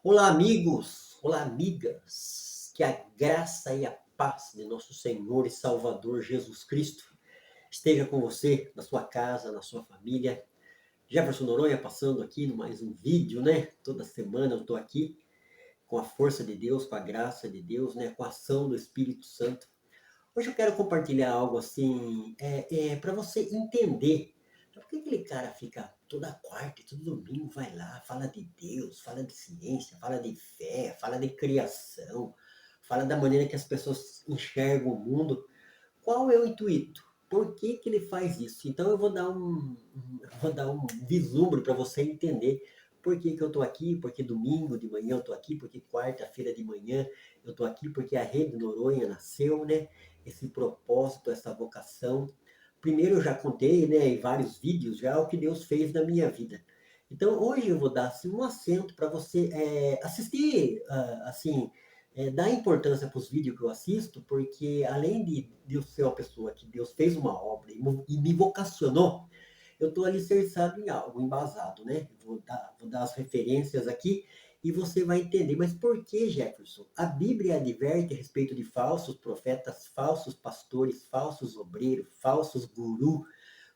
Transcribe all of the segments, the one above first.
Olá, amigos! Olá, amigas! Que a graça e a paz de nosso Senhor e Salvador Jesus Cristo esteja com você, na sua casa, na sua família. Jefferson Noronha passando aqui no mais um vídeo, né? Toda semana eu estou aqui com a força de Deus, com a graça de Deus, né? Com a ação do Espírito Santo. Hoje eu quero compartilhar algo assim, para você entender. Por que aquele cara fica toda quarta e todo domingo vai lá, fala de Deus, fala de ciência, fala de fé, fala de criação, fala da maneira que as pessoas enxergam o mundo? Qual é o intuito? Por que que ele faz isso? Então eu vou dar um vislumbre para você entender por que que eu estou aqui, porque domingo de manhã eu estou aqui, porque quarta-feira de manhã eu estou aqui, porque a Rede Noronha nasceu, né? Esse propósito, essa vocação. Primeiro eu já contei, né, em vários vídeos já o que Deus fez na minha vida. Então hoje eu vou dar assim, um acento para você assistir, assim, dar importância para os vídeos que eu assisto, porque além de eu ser uma pessoa que Deus fez uma obra e me vocacionou, eu estou alicerçado em algo, embasado, né? Vou dar as referências aqui e você vai entender. Mas por que, Jefferson? A Bíblia adverte a respeito de falsos profetas, falsos pastores, falsos obreiros, falsos gurus,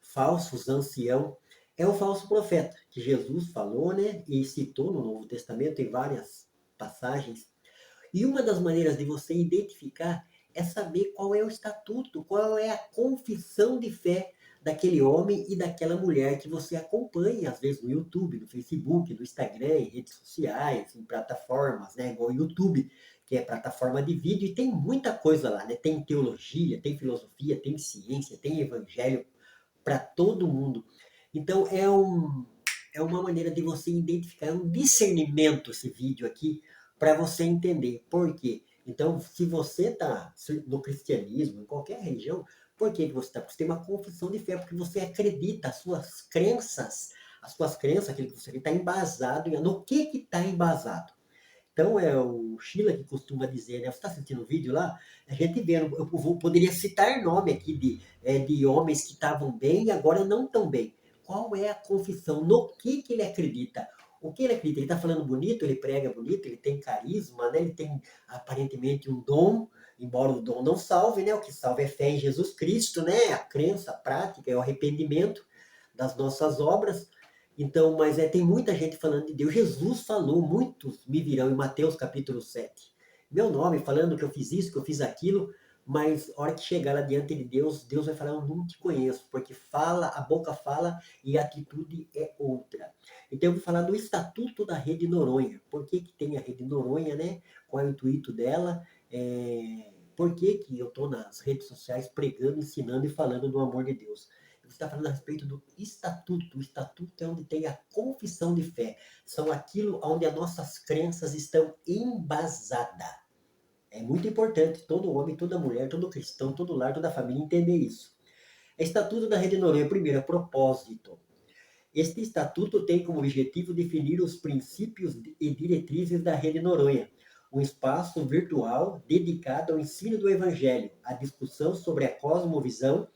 falsos ancião. É o falso profeta que Jesus falou, né? E citou no Novo Testamento em várias passagens. E uma das maneiras de você identificar é saber qual é o estatuto, qual é a confissão de fé daquele homem e daquela mulher que você acompanha, às vezes no YouTube, no Facebook, no Instagram, em redes sociais, em plataformas, né, igual o YouTube, que é plataforma de vídeo, e tem muita coisa lá, né? Tem teologia, tem filosofia, tem ciência, tem evangelho para todo mundo. Então é uma maneira de você identificar, é um discernimento esse vídeo aqui, para você entender por quê. Então, se você está no cristianismo, em qualquer religião, por que que você está? Porque você tem uma confissão de fé, porque você acredita, as suas crenças, aquilo que você está embasado, no que está embasado. Então, é o Sheila que costuma dizer, né? Você está assistindo o vídeo lá? A gente vê, poderia citar nome aqui de homens que estavam bem e agora não tão bem. Qual é a confissão? No que ele acredita? O que ele acredita? Ele está falando bonito, ele prega bonito, ele tem carisma, né? Ele tem aparentemente um dom, embora o dom não salve, né? O que salva é fé em Jesus Cristo, né? A crença, a prática, é o arrependimento das nossas obras. Então, mas tem muita gente falando de Deus. Jesus falou, muitos me virão em Mateus capítulo 7. Meu nome, falando que eu fiz isso, que eu fiz aquilo, mas a hora que chegar lá diante de Deus, Deus vai falar, eu não te conheço, porque fala, a boca fala e a atitude é outra. Então eu vou falar do estatuto da Rede Noronha. Por que que tem a Rede Noronha, né? Qual é o intuito dela? Por que que eu estou nas redes sociais pregando, ensinando e falando do amor de Deus? Você está falando a respeito do estatuto. O estatuto é onde tem a confissão de fé. São aquilo onde as nossas crenças estão embasadas. É muito importante todo homem, toda mulher, todo cristão, todo lar, toda família entender isso. Estatuto da Rede Noronha, primeiro, é propósito. Este estatuto tem como objetivo definir os princípios e diretrizes da Rede Noronha, um espaço virtual dedicado ao ensino do Evangelho, à discussão sobre a cosmovisão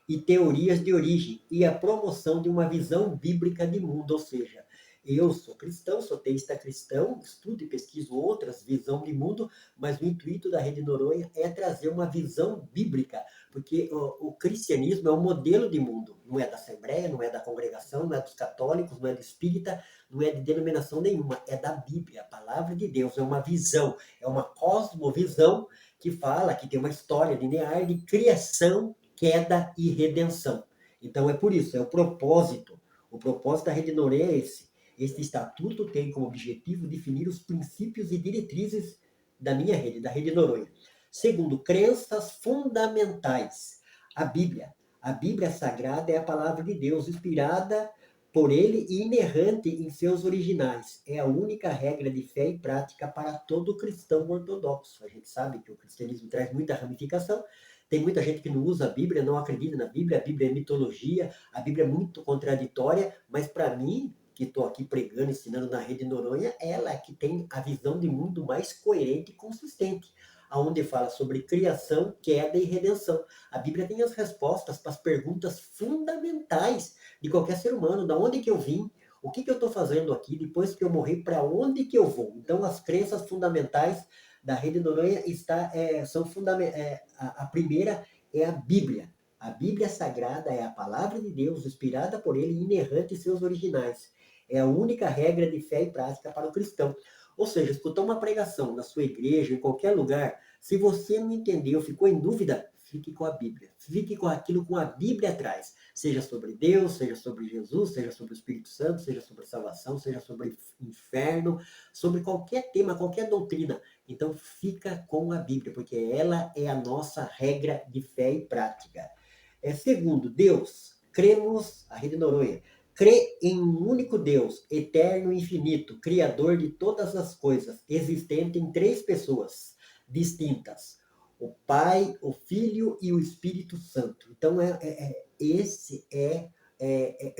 e teorias de origem e à promoção de uma visão bíblica de mundo, ou seja, eu sou cristão, sou teísta cristão, estudo e pesquiso outras visões de mundo, mas o intuito da Rede Noronha é trazer uma visão bíblica, porque o cristianismo é um modelo de mundo, não é da Assembleia, não é da congregação, não é dos católicos, não é do espírita, não é de denominação nenhuma, é da Bíblia, a palavra de Deus, é uma visão, é uma cosmovisão que fala que tem uma história linear de criação, queda e redenção. Então é por isso, é o propósito da Rede Noronha é esse. Este estatuto tem como objetivo definir os princípios e diretrizes da minha rede, da Rede Noronha. Segundo, crenças fundamentais. A Bíblia. A Bíblia Sagrada é a palavra de Deus, inspirada por ele e inerrante em seus originais. É a única regra de fé e prática para todo cristão ortodoxo. A gente sabe que o cristianismo traz muita ramificação. Tem muita gente que não usa a Bíblia, não acredita na Bíblia. A Bíblia é mitologia, a Bíblia é muito contraditória, mas para mim, que estou aqui pregando, ensinando na Rede Noronha, ela é que tem a visão de mundo mais coerente e consistente, aonde fala sobre criação, queda e redenção. A Bíblia tem as respostas para as perguntas fundamentais de qualquer ser humano, da onde que eu vim, O que eu estou fazendo aqui depois que eu morrer? Para onde que eu vou? Então, as crenças fundamentais da Rede Noronha são a primeira é a Bíblia. A Bíblia Sagrada é a palavra de Deus, inspirada por ele, inerrante em seus originais. É a única regra de fé e prática para o cristão. Ou seja, escutar uma pregação na sua igreja, em qualquer lugar, se você não entendeu, ficou em dúvida, fique com a Bíblia. Fique com aquilo com a Bíblia atrás. Seja sobre Deus, seja sobre Jesus, seja sobre o Espírito Santo, seja sobre salvação, seja sobre inferno, sobre qualquer tema, qualquer doutrina. Então, fica com a Bíblia, porque ela é a nossa regra de fé e prática. Segundo, Deus, cremos, a Rede Noronha, crê em um único Deus, eterno e infinito, criador de todas as coisas, existente em três pessoas distintas: o Pai, o Filho e o Espírito Santo. Então, esse é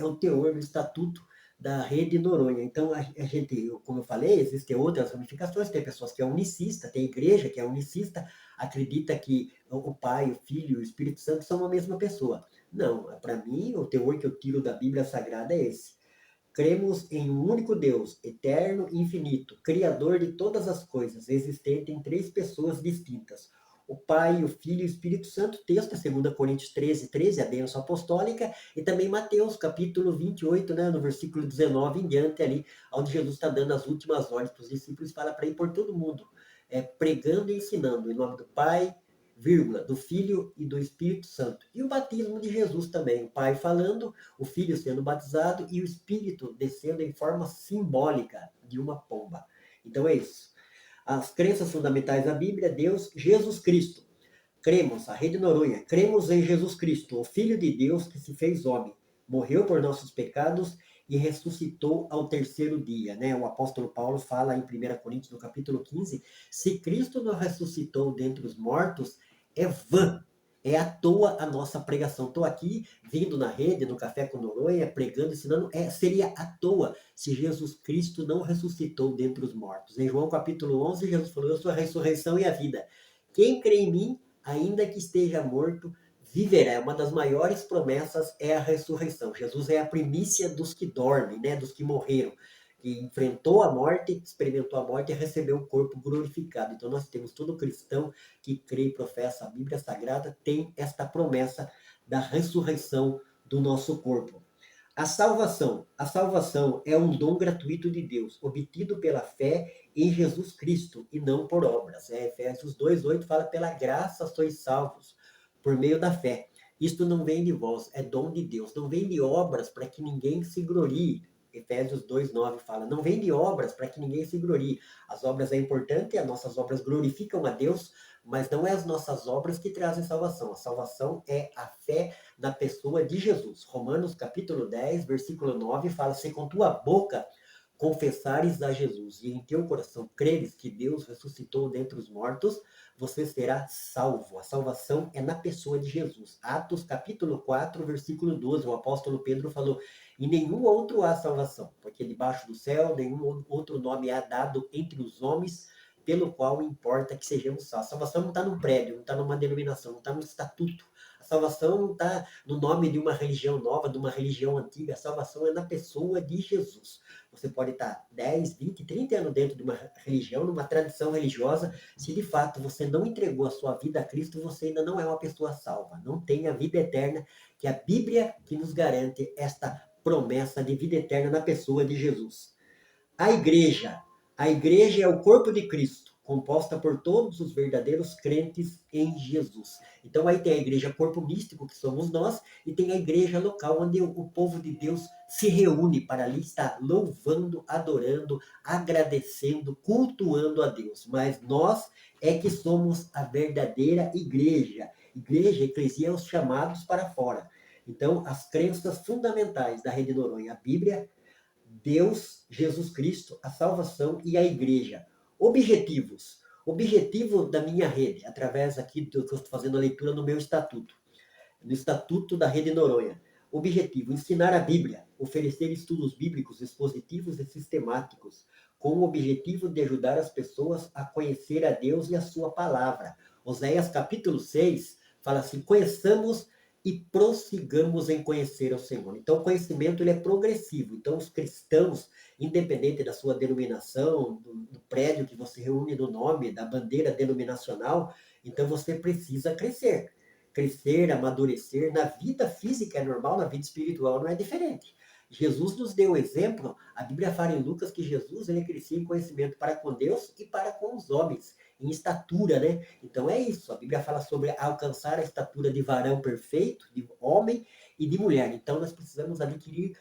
o teor do Estatuto da Rede Noronha. Então, a gente, como eu falei, existem outras ramificações, tem pessoas que é unicista, tem igreja que é unicista, acredita que o Pai, o Filho e o Espírito Santo são a mesma pessoa. Não, para mim, o teor que eu tiro da Bíblia Sagrada é esse. Cremos em um único Deus, eterno e infinito, criador de todas as coisas, existente em três pessoas distintas: o Pai, o Filho e o Espírito Santo. Texto é 2 Coríntios 13, a bênção apostólica, e também Mateus, capítulo 28, né, no versículo 19 em diante, ali, onde Jesus está dando as últimas ordens para os discípulos, fala para ir por todo mundo, pregando e ensinando, em nome do Pai, vírgula, do Filho e do Espírito Santo. E o batismo de Jesus também, o Pai falando, o Filho sendo batizado e o Espírito descendo em forma simbólica de uma pomba. Então é isso. As crenças fundamentais da Bíblia: Deus, Jesus Cristo. Cremos, a Rede Noronha, cremos em Jesus Cristo, o Filho de Deus que se fez homem, morreu por nossos pecados e ressuscitou ao terceiro dia, né? O apóstolo Paulo fala em 1 Coríntios, no capítulo 15, se Cristo não ressuscitou dentre os mortos, é vã, é à toa a nossa pregação. Estou aqui, vindo na rede, no Café com Noronha, pregando, ensinando, seria à toa se Jesus Cristo não ressuscitou dentre os mortos. Em João capítulo 11, Jesus falou: eu sou a ressurreição e a vida. Quem crê em mim, ainda que esteja morto, viverá. Uma das maiores promessas é a ressurreição. Jesus é a primícia dos que dormem, né? Dos que morreram, que enfrentou a morte, experimentou a morte e recebeu o corpo glorificado. Então nós temos, todo cristão que crê e professa a Bíblia Sagrada tem esta promessa da ressurreição do nosso corpo. A salvação é um dom gratuito de Deus, obtido pela fé em Jesus Cristo e não por obras. Efésios 2:8 fala: pela graça sois salvos, por meio da fé. Isto não vem de vós, é dom de Deus. Não vem de obras para que ninguém se glorie. Efésios 2:9 fala: não vem de obras para que ninguém se glorie. As obras é importante, as nossas obras glorificam a Deus, mas não é as nossas obras que trazem salvação. A salvação é a fé na pessoa de Jesus. Romanos capítulo 10, versículo 9 fala: se com tua boca confessares a Jesus e em teu coração creres que Deus ressuscitou dentre os mortos, você será salvo. A salvação é na pessoa de Jesus. Atos capítulo 4, versículo 12, o apóstolo Pedro falou: em nenhum outro há salvação, porque debaixo do céu nenhum outro nome há dado entre os homens pelo qual importa que sejamos salvos. A salvação não está num prédio, não está numa denominação, não está num estatuto. A salvação não está no nome de uma religião nova, de uma religião antiga. A salvação é na pessoa de Jesus. Você pode estar 10, 20, 30 anos dentro de uma religião, numa tradição religiosa. Se de fato você não entregou a sua vida a Cristo, você ainda não é uma pessoa salva. Não tem a vida eterna, que é a Bíblia que nos garante esta promessa de vida eterna na pessoa de Jesus. A igreja. A igreja é o corpo de Cristo, composta por todos os verdadeiros crentes em Jesus. Então aí tem a igreja corpo místico, que somos nós, e tem a igreja local, onde o povo de Deus se reúne para ali estar louvando, adorando, agradecendo, cultuando a Deus. Mas nós é que somos a verdadeira igreja. Igreja, eclesia, os chamados para fora. Então, as crenças fundamentais da Rede Noronha: a Bíblia, Deus, Jesus Cristo, a salvação e a igreja. Objetivos. Objetivo da minha rede, através aqui do que eu estou fazendo a leitura no meu estatuto, no estatuto da Rede Noronha. Objetivo: ensinar a Bíblia, oferecer estudos bíblicos expositivos e sistemáticos, com o objetivo de ajudar as pessoas a conhecer a Deus e a sua palavra. Oséias capítulo 6 fala assim: conheçamos e prossigamos em conhecer o Senhor. Então, o conhecimento ele é progressivo. Então, os cristãos, independente da sua denominação, do prédio que você reúne no nome, da bandeira denominacional, então você precisa crescer. Crescer, amadurecer. Na vida física é normal, na vida espiritual não é diferente. Jesus nos deu o exemplo, a Bíblia fala em Lucas que Jesus ele crescia em conhecimento para com Deus e para com os homens, em estatura, né? Então é isso, a Bíblia fala sobre alcançar a estatura de varão perfeito, de homem e de mulher. Então nós precisamos adquirir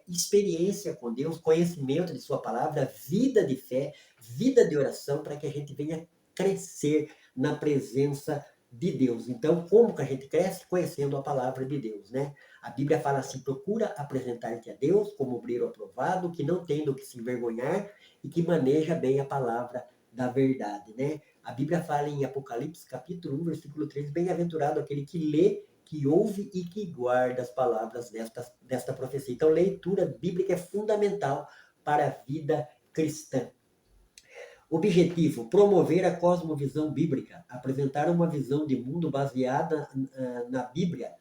experiência com Deus, conhecimento de sua palavra, vida de fé, vida de oração, para que a gente venha crescer na presença de Deus. Então, como que a gente cresce? Conhecendo a palavra de Deus, né? A Bíblia fala assim, procura apresentar-te a Deus como obreiro aprovado, que não tem do que se envergonhar e que maneja bem a palavra da verdade, né? A Bíblia fala em Apocalipse, capítulo 1, versículo 3, bem-aventurado aquele que lê, que ouve e que guarda as palavras desta profecia. Então, leitura bíblica é fundamental para a vida cristã. Objetivo: promover a cosmovisão bíblica, apresentar uma visão de mundo baseada na Bíblia,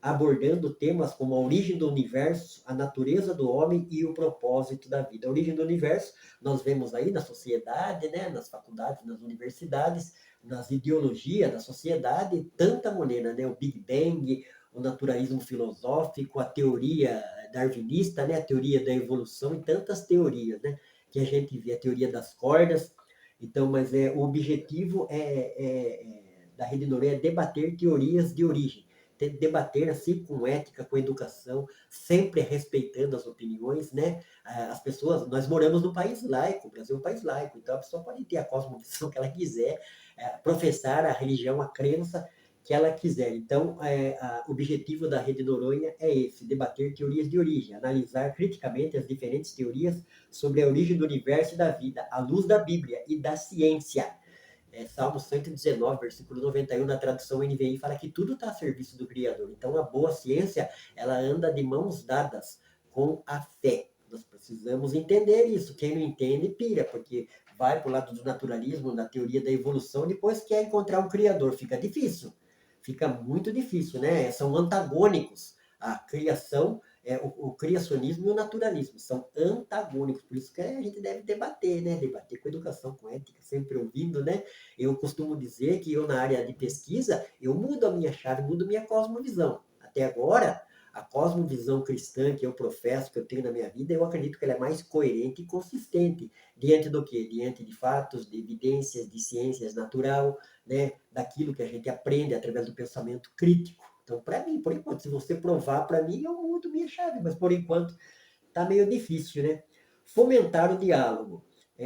abordando temas como a origem do universo, a natureza do homem e o propósito da vida. A origem do universo, nós vemos aí na sociedade, né, nas faculdades, nas universidades, nas ideologias da sociedade, tanta maneira, né, o Big Bang, o naturalismo filosófico, a teoria darwinista, né, a teoria da evolução e tantas teorias, né, que a gente vê, a teoria das cordas. Então, mas o objetivo da Rede Noronha é debater teorias de origem, debater assim com ética, com educação, sempre respeitando as opiniões, né? As pessoas, nós moramos num país laico, o Brasil é um país laico, então a pessoa pode ter a cosmovisão que ela quiser, professar a religião, a crença que ela quiser. Então, o objetivo da Rede Noronha é esse, debater teorias de origem, analisar criticamente as diferentes teorias sobre a origem do universo e da vida, à luz da Bíblia e da ciência. Salmo 119, versículo 91, na tradução NVI, fala que tudo está a serviço do Criador. Então, a boa ciência, ela anda de mãos dadas com a fé. Nós precisamos entender isso. Quem não entende, pira, porque vai para o lado do naturalismo, da teoria da evolução, depois quer encontrar um Criador. Fica difícil. Fica muito difícil, né? São antagônicos. A criação o criacionismo e o naturalismo são antagônicos, por isso que a gente deve debater, né? Debater com educação, com ética, sempre ouvindo, né? Eu costumo dizer que eu, na área de pesquisa, eu mudo a minha chave, mudo a minha cosmovisão. Até agora, a cosmovisão cristã que eu professo, que eu tenho na minha vida, eu acredito que ela é mais coerente e consistente. Diante do quê? Diante de fatos, de evidências, de ciências natural, né? Daquilo que a gente aprende através do pensamento crítico. Então, para mim, por enquanto, se você provar para mim, eu mudo minha chave, mas por enquanto está meio difícil, né? Fomentar o diálogo.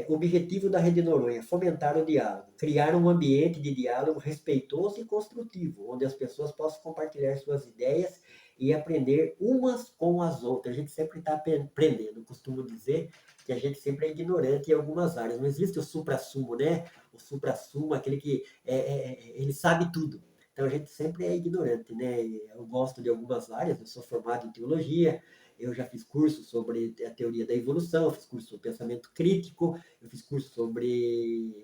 Objetivo da Rede Noronha, fomentar o diálogo, criar um ambiente de diálogo respeitoso e construtivo, onde as pessoas possam compartilhar suas ideias e aprender umas com as outras. A gente sempre está aprendendo. Eu costumo dizer que a gente sempre é ignorante em algumas áreas. Não existe o supra-sumo, né? O supra-sumo, aquele que ele sabe tudo. Então a gente sempre é ignorante, né? Eu gosto de algumas áreas, eu sou formado em teologia, eu já fiz curso sobre a teoria da evolução, eu fiz curso sobre pensamento crítico, eu fiz curso sobre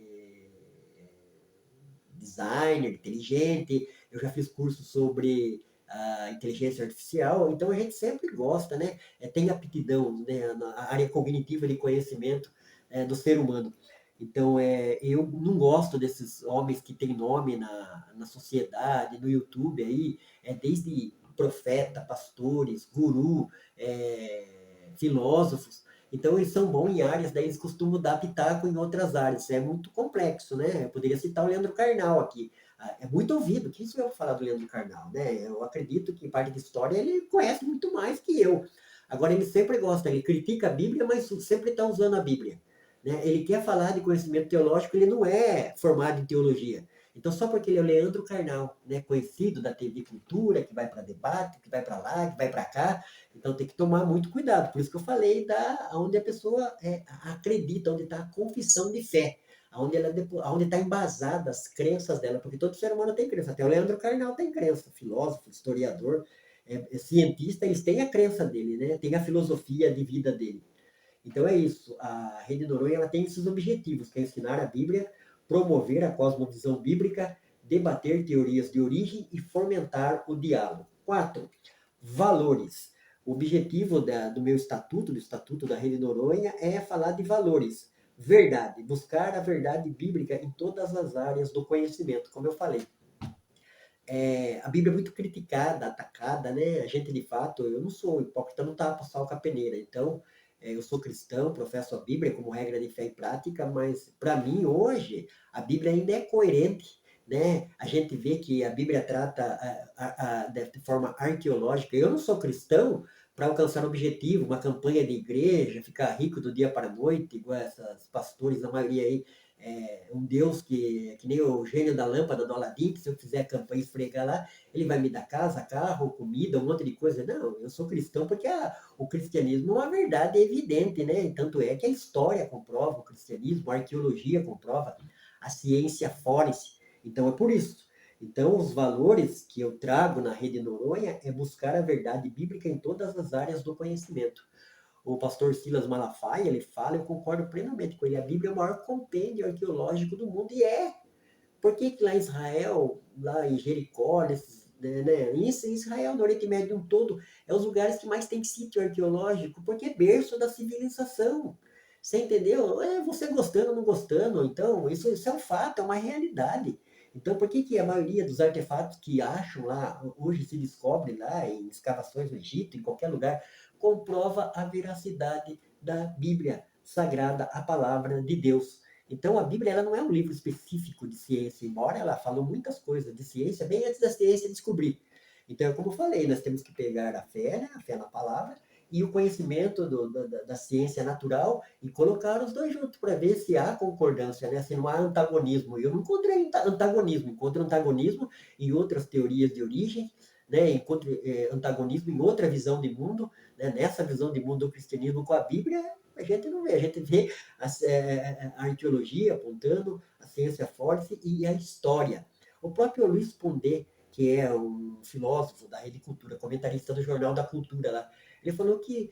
designer inteligente, eu já fiz curso sobre a inteligência artificial, então a gente sempre gosta, né? Tem aptidão, né? Na área cognitiva de conhecimento do ser humano. Então, eu não gosto desses homens que têm nome na sociedade, no YouTube aí, desde profeta, pastores, guru, filósofos. Então, eles são bons em áreas, daí eles costumam dar pitaco em outras áreas. É muito complexo, né? Eu poderia citar o Leandro Carnal aqui. É muito ouvido. Quem sou eu para falar do Leandro Carnal, né? Eu acredito que, em parte de história, ele conhece muito mais que eu. Agora, ele sempre gosta, ele critica a Bíblia, mas sempre está usando a Bíblia. Né? Ele quer falar de conhecimento teológico, ele não é formado em teologia. Então, só porque ele é o Leandro Carnal, né? Conhecido da TV Cultura, que vai para debate, que vai para lá, que vai para cá, então tem que tomar muito cuidado. Por isso que eu falei da onde a pessoa acredita, onde está a confissão de fé, onde está embasada as crenças dela, porque todo ser humano tem crença. Até o Leandro Carnal tem crença, filósofo, historiador, cientista, eles têm a crença dele, né? Tem a filosofia de vida dele. Então é isso. A Rede Noronha ela tem esses objetivos, que é ensinar a Bíblia, promover a cosmovisão bíblica, debater teorias de origem e fomentar o diálogo. 4. Valores. O objetivo do meu estatuto, do Estatuto da Rede Noronha, é falar de valores. Verdade, buscar a verdade bíblica em todas as áreas do conhecimento, como eu falei. A Bíblia é muito criticada, atacada, né? A gente, de fato, eu não sou hipócrita, não tapa o sal com a peneira. Então, eu sou cristão, professo a Bíblia como regra de fé e prática, mas para mim, hoje, a Bíblia ainda é coerente, né? A gente vê que a Bíblia trata de forma arqueológica. Eu não sou cristão para alcançar um objetivo, uma campanha de igreja, ficar rico do dia para a noite, igual essas pastores, a maioria aí um Deus que nem o gênio da lâmpada do Aladim, que se eu fizer a campanha e esfregar lá, ele vai me dar casa, carro, comida, um monte de coisa. Não, eu sou cristão porque o cristianismo é uma verdade evidente, né? Tanto é que a história comprova o cristianismo, a arqueologia comprova, a ciência forense. Então é por isso. Então, os valores que eu trago na Rede Noronha é buscar a verdade bíblica em todas as áreas do conhecimento. O pastor Silas Malafaia, ele fala, eu concordo plenamente com ele, a Bíblia é o maior compêndio arqueológico do mundo, e é. Por que que lá em Israel, lá em Jericó, em Israel, no Oriente Médio um todo, é os lugares que mais tem sítio arqueológico, porque é berço da civilização. Você entendeu? É você gostando ou não gostando. Então, isso é um fato, é uma realidade. Então, por que que a maioria dos artefatos que acham lá, hoje se descobre lá em escavações no Egito, em qualquer lugar, comprova a veracidade da Bíblia Sagrada, a palavra de Deus. Então, a Bíblia ela não é um livro específico de ciência, embora ela fale muitas coisas de ciência, bem antes da ciência descobrir. Então, como eu falei, nós temos que pegar a fé, né, a fé na palavra, e o conhecimento da ciência natural e colocar os dois juntos para ver se há concordância, né? Se não há antagonismo. Eu não encontrei antagonismo, encontro antagonismo em outras teorias de origem, né? Encontro antagonismo em outra visão de mundo, né? Nessa visão de mundo do cristianismo com a Bíblia, a gente não vê, a gente vê a arqueologia apontando, a ciência forte e a história. O próprio Luiz Pondé, que é um filósofo da Rede Cultura, comentarista do Jornal da Cultura lá, ele falou que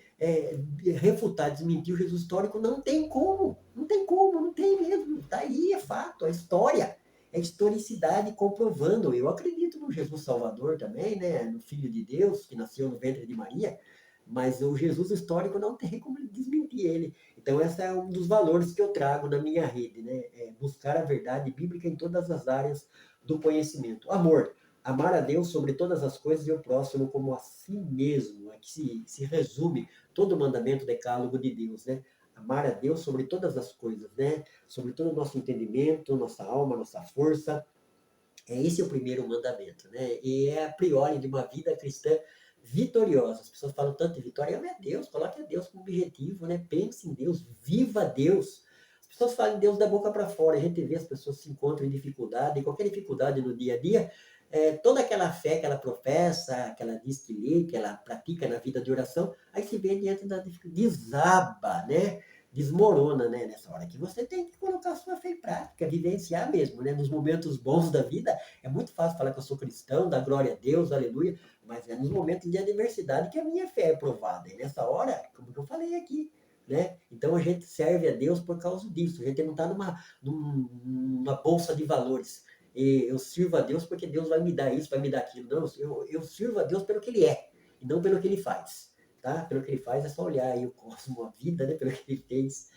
refutar, desmentir o Jesus histórico não tem como, não tem como, não tem mesmo. Está aí, é fato, a história, é historicidade comprovando. Eu acredito no Jesus Salvador também, né? No Filho de Deus, que nasceu no ventre de Maria, mas o Jesus histórico não tem como desmentir ele. Então, esse é um dos valores que eu trago na minha rede, né? É buscar a verdade bíblica em todas as áreas do conhecimento. Amor. Amar a Deus sobre todas as coisas e o próximo como a si mesmo. Aqui se resume todo o mandamento decálogo de Deus, né? Amar a Deus sobre todas as coisas, né? Sobre todo o nosso entendimento, nossa alma, nossa força. Esse é o primeiro mandamento, né? E é a priori de uma vida cristã vitoriosa. As pessoas falam tanto de vitória, ame a Deus, coloque a Deus como objetivo, né? Pense em Deus, viva Deus. As pessoas falam em Deus da boca para fora, a gente vê as pessoas se encontram em dificuldade, em qualquer dificuldade no dia a dia, toda aquela fé que ela professa, que ela diz que lê, que ela pratica na vida de oração, aí se vê diante da dificuldade, desaba, né? Desmorona, né? Nessa hora que você tem que colocar a sua fé em prática, vivenciar mesmo, né? Nos momentos bons da vida, é muito fácil falar que eu sou cristão, dar glória a Deus, aleluia, mas é nos momentos de adversidade que a minha fé é provada. E nessa hora, como eu falei aqui, né? Então a gente serve a Deus por causa disso. A gente não está numa bolsa de valores. E eu sirvo a Deus porque Deus vai me dar isso, vai me dar aquilo. Não, eu sirvo a Deus pelo que Ele é, e não pelo que Ele faz. Tá? Pelo que Ele faz é só olhar aí o cosmo, a vida, né? Pelo que Ele fez.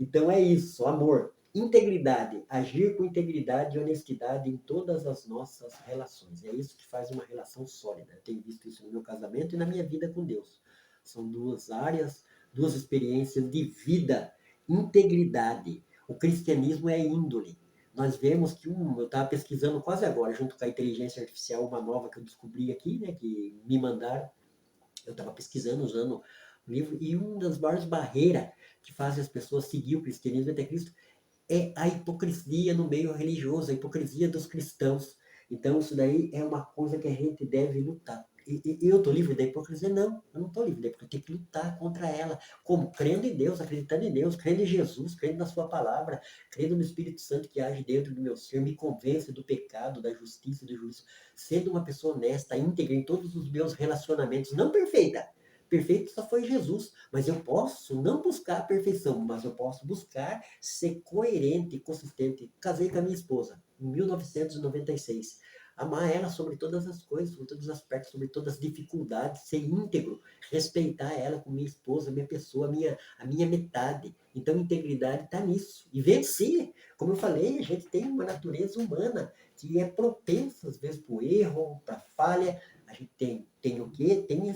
Então é isso, amor. Integridade, agir com integridade e honestidade em todas as nossas relações. É isso que faz uma relação sólida. Eu tenho visto isso no meu casamento e na minha vida com Deus. São duas áreas, duas experiências de vida. Integridade. O cristianismo é índole. Nós vemos que eu estava pesquisando quase agora, junto com a inteligência artificial, uma nova que eu descobri aqui, né, que me mandaram. Eu estava pesquisando, usando o livro, e uma das maiores barreiras que fazem as pessoas seguir o cristianismo até Cristo é a hipocrisia no meio religioso, a hipocrisia dos cristãos. Então, isso daí é uma coisa que a gente deve lutar. Eu estou livre da hipocrisia? Não, eu não estou livre da hipocrisia. Eu tenho que lutar contra ela. Como? Crendo em Deus, acreditando em Deus, crendo em Jesus, crendo na sua palavra, crendo no Espírito Santo que age dentro do meu ser, me convence do pecado, da justiça e do juízo. Sendo uma pessoa honesta, íntegra em todos os meus relacionamentos, não perfeita. Perfeito só foi Jesus, mas eu posso não buscar a perfeição, mas eu posso buscar ser coerente e consistente. Casei com a minha esposa em 1996. Amar ela sobre todas as coisas, sobre todos os aspectos, sobre todas as dificuldades, ser íntegro, respeitar ela como minha esposa, minha pessoa, a minha metade. Então, integridade está nisso. E vencer, como eu falei, a gente tem uma natureza humana que é propensa, às vezes, para o erro, para a falha. A gente tem o quê? Tem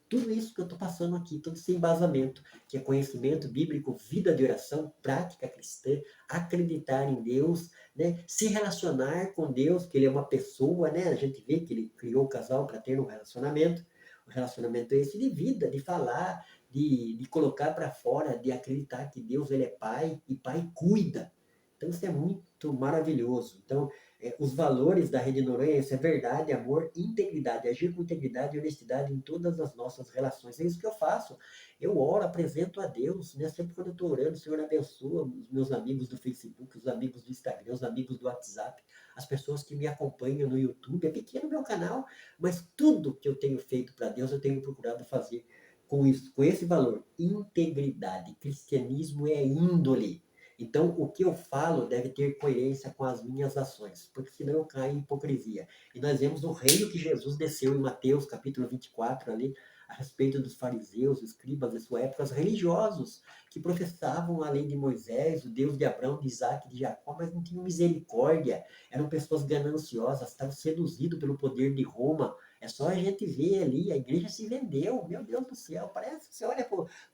tudo isso que eu estou passando aqui, todo esse embasamento, que é conhecimento bíblico, vida de oração, prática cristã, acreditar em Deus, né? Se relacionar com Deus, que Ele é uma pessoa, né? A gente vê que Ele criou o casal para ter um relacionamento. O relacionamento é esse de vida, de falar, de colocar para fora, de acreditar que Deus ele é Pai e Pai cuida. Então isso é muito maravilhoso. Então, os valores da Rede Noronha, isso é verdade, amor, integridade, agir com integridade e honestidade em todas as nossas relações. É isso que eu faço. Eu oro, apresento a Deus, né? Sempre quando eu estou orando, o Senhor abençoa os meus amigos do Facebook, os amigos do Instagram, os amigos do WhatsApp, as pessoas que me acompanham no YouTube. É pequeno o meu canal, mas tudo que eu tenho feito para Deus, eu tenho procurado fazer com isso, com esse valor, integridade. Cristianismo é índole. Então, o que eu falo deve ter coerência com as minhas ações, porque senão eu caio em hipocrisia. E nós vemos o reino que Jesus desceu em Mateus, capítulo 24, ali, a respeito dos fariseus, escribas de sua época, os religiosos, que professavam a lei de Moisés, o Deus de Abraão, de Isaac, de Jacó, mas não tinham misericórdia. Eram pessoas gananciosas, estavam seduzidos pelo poder de Roma. É só a gente ver ali, a igreja se vendeu, meu Deus do céu, parece, você olha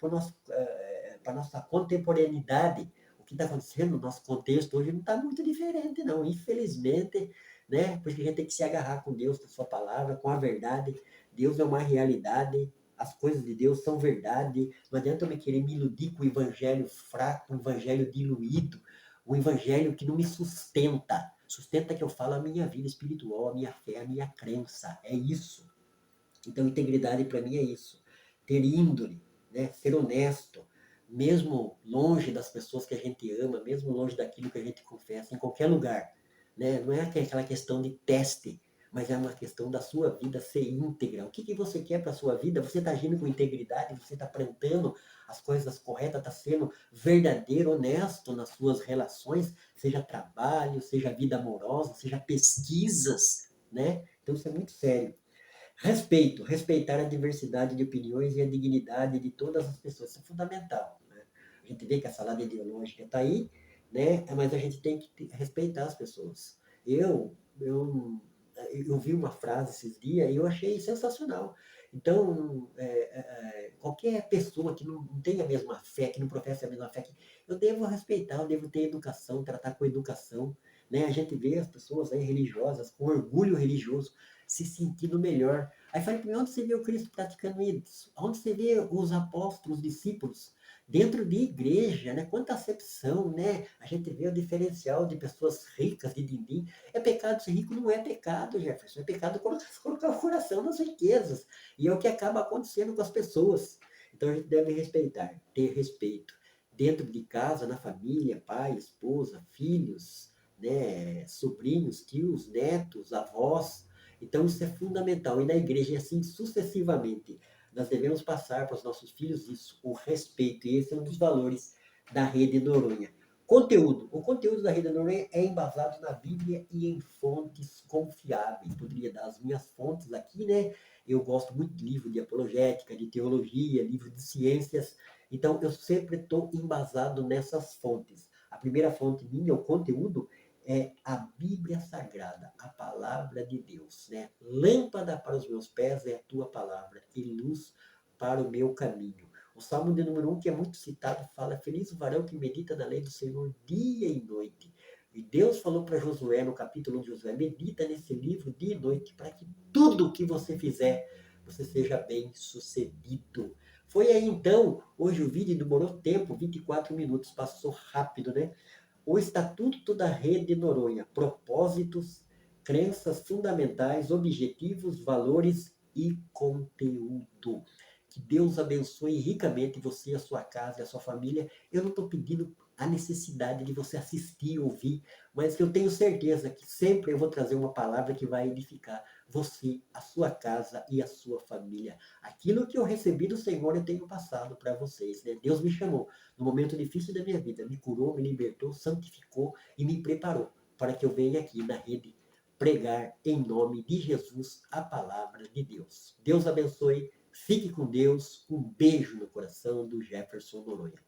para a nossa contemporaneidade, o que está acontecendo no nosso contexto hoje não está muito diferente, não. Infelizmente, né? Porque a gente tem que se agarrar com Deus, com a sua palavra, com a verdade. Deus é uma realidade, as coisas de Deus são verdade. Não adianta eu me querer me iludir com o evangelho fraco, o evangelho diluído, o evangelho que não me sustenta. Sustenta que eu falo a minha vida espiritual, a minha fé, a minha crença. É isso. Então, integridade para mim é isso. Ter índole, né? Ser honesto, mesmo longe das pessoas que a gente ama, mesmo longe daquilo que a gente confessa, em qualquer lugar. Né? Não é aquela questão de teste, mas é uma questão da sua vida ser íntegra. O que, que você quer para a sua vida? Você está agindo com integridade? Você está plantando as coisas corretas? Está sendo verdadeiro, honesto nas suas relações? Seja trabalho, seja vida amorosa, seja pesquisas, né? Então isso é muito sério. Respeito, respeitar a diversidade de opiniões e a dignidade de todas as pessoas, isso é fundamental. Né? A gente vê que a salada ideológica está aí, né? Mas a gente tem que respeitar as pessoas. Eu vi uma frase esses dias e eu achei sensacional. Então, qualquer pessoa que não tem a mesma fé, que não professa a mesma fé, eu devo respeitar, eu devo ter educação, tratar com educação. Né? A gente vê as pessoas aí religiosas com orgulho religioso se sentindo melhor. Aí falei para mim, onde você vê o Cristo praticando isso? Onde você vê os apóstolos, os discípulos? Dentro de igreja, né? Quanta acepção, né? A gente vê o diferencial de pessoas ricas, de din-din. É pecado ser rico? Não é pecado, Jefferson. É pecado colocar o coração nas riquezas. E é o que acaba acontecendo com as pessoas. Então a gente deve respeitar, ter respeito. Dentro de casa, na família, pai, esposa, filhos, né? Sobrinhos, tios, netos, avós. Então isso é fundamental. E na igreja, e assim sucessivamente, nós devemos passar para os nossos filhos isso, o respeito. E esse é um dos valores da Rede Noronha. Conteúdo. O conteúdo da Rede Noronha é embasado na Bíblia e em fontes confiáveis. Poderia dar as minhas fontes aqui, né? Eu gosto muito de livro de apologética, de teologia, livro de ciências. Então, eu sempre estou embasado nessas fontes. A primeira fonte minha, o conteúdo, é a Bíblia Sagrada, a palavra de Deus, né? Lâmpada para os meus pés é a tua palavra e luz para o meu caminho. O Salmo de número 1, que é muito citado, fala: Feliz o varão que medita na lei do Senhor dia e noite. E Deus falou para Josué, no capítulo 1 de Josué, medita nesse livro dia e noite, para que tudo o que você fizer, você seja bem sucedido. Foi aí então, hoje o vídeo demorou tempo, 24 minutos, passou rápido, né? O Estatuto da Rede Noronha, propósitos, crenças fundamentais, objetivos, valores e conteúdo. Que Deus abençoe ricamente você, a sua casa e a sua família. Eu não estou pedindo a necessidade de você assistir, ouvir, mas eu tenho certeza que sempre eu vou trazer uma palavra que vai edificar você, a sua casa e a sua família. Aquilo que eu recebi do Senhor eu tenho passado para vocês. Né? Deus me chamou no momento difícil da minha vida, me curou, me libertou, santificou e me preparou para que eu venha aqui na rede pregar em nome de Jesus a palavra de Deus. Deus abençoe, fique com Deus, um beijo no coração do Jefferson Noronha.